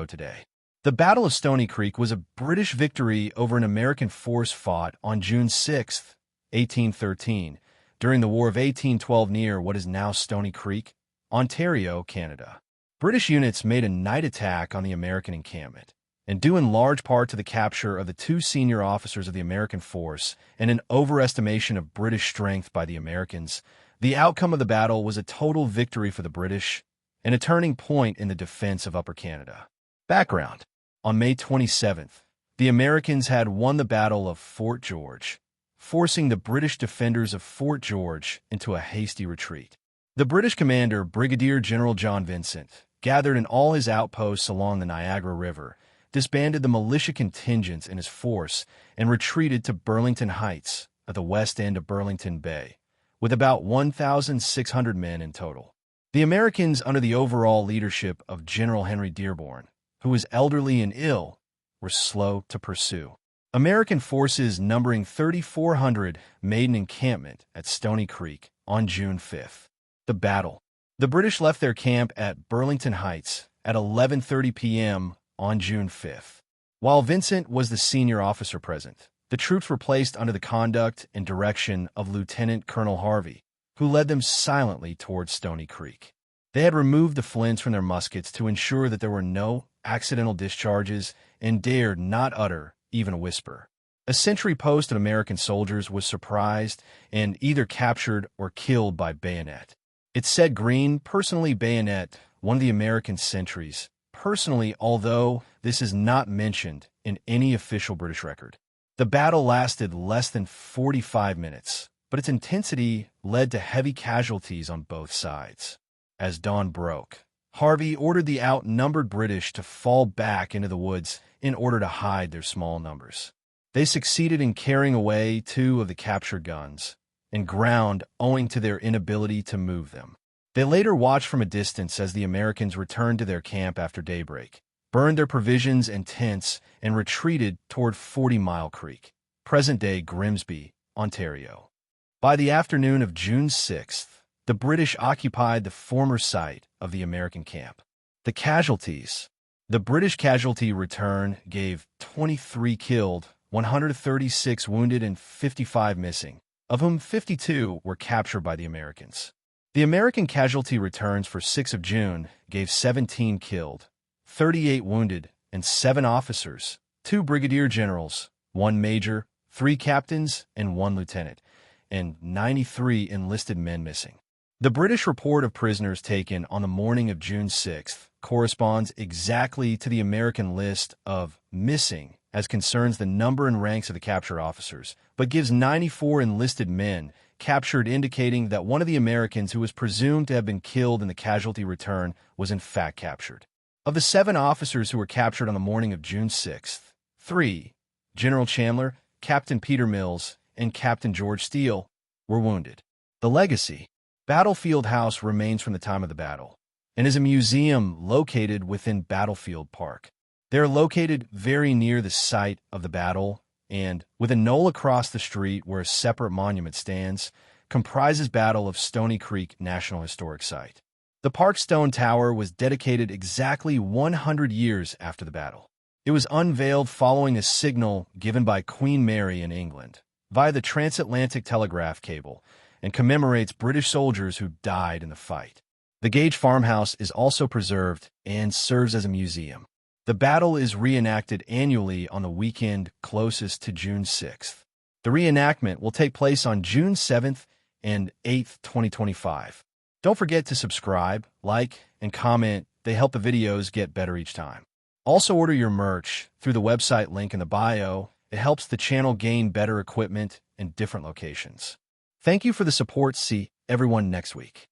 ago today. The Battle of Stony Creek was a British victory over an American force fought on June 6, 1813, during the War of 1812 near what is now Stony Creek, Ontario, Canada. British units made a night attack on the American encampment, and due in large part to the capture of the two senior officers of the American force and an overestimation of British strength by the Americans, the outcome of the battle was a total victory for the British and a turning point in the defense of Upper Canada. Background: on May 27th, the Americans had won the Battle of Fort George, forcing the British defenders of Fort George into a hasty retreat. The British commander, Brigadier General John Vincent, gathered in all his outposts along the Niagara River, disbanded the militia contingents in his force, and retreated to Burlington Heights at the west end of Burlington Bay, with about 1,600 men in total. The Americans, under the overall leadership of General Henry Dearborn, who was elderly and ill, were slow to pursue. American forces numbering 3,400 made an encampment at Stony Creek on June 5th. The battle. The British left their camp at Burlington Heights at 11:30 p.m. on June 5th. While Vincent was the senior officer present, the troops were placed under the conduct and direction of Lieutenant Colonel Harvey, who led them silently towards Stony Creek. They had removed the flints from their muskets to ensure that there were no accidental discharges and dared not utter even a whisper. A sentry post of American soldiers was surprised and either captured or killed by bayonet. It said Green personally bayonet one of the American sentries, personally, although this is not mentioned in any official British record. The battle lasted less than 45 minutes, but its intensity led to heavy casualties on both sides. As dawn broke, Harvey ordered the outnumbered British to fall back into the woods in order to hide their small numbers. They succeeded in carrying away 2 of the captured guns and ground owing to their inability to move them. They later watched from a distance as the Americans returned to their camp after daybreak, burned their provisions and tents, and retreated toward 40 Mile Creek, present-day Grimsby, Ontario. By the afternoon of June 6th, the British occupied the former site of the American camp. The casualties. The British casualty return gave 23 killed, 136 wounded, and 55 missing, of whom 52 were captured by the Americans. The American casualty returns for 6 of June gave 17 killed, 38 wounded, and 7 officers, 2 brigadier generals, 1 major, 3 captains, and 1 lieutenant, and 93 enlisted men missing. The British report of prisoners taken on the morning of June 6th corresponds exactly to the American list of missing as concerns the number and ranks of the captured officers, but gives 94 enlisted men captured, indicating that one of the Americans who was presumed to have been killed in the casualty return was in fact captured. Of the 7 officers who were captured on the morning of June 6th, 3, General Chandler, Captain Peter Mills, and Captain George Steele, were wounded. The legacy. Battlefield House remains from the time of the battle and is a museum located within Battlefield Park. They are located very near the site of the battle and, with a knoll across the street where a separate monument stands, comprises Battle of Stony Creek National Historic Site. The Park's stone tower was dedicated exactly 100 years after the battle. It was unveiled following a signal given by Queen Mary in England via the transatlantic telegraph cable and commemorates British soldiers who died in the fight. The Gage Farmhouse is also preserved and serves as a museum. The battle is reenacted annually on the weekend closest to June 6th. The reenactment will take place on June 7th and 8th, 2025. Don't forget to subscribe, like, and comment. They help the videos get better each time. Also order your merch through the website link in the bio. It helps the channel gain better equipment in different locations. Thank you for the support. See everyone next week.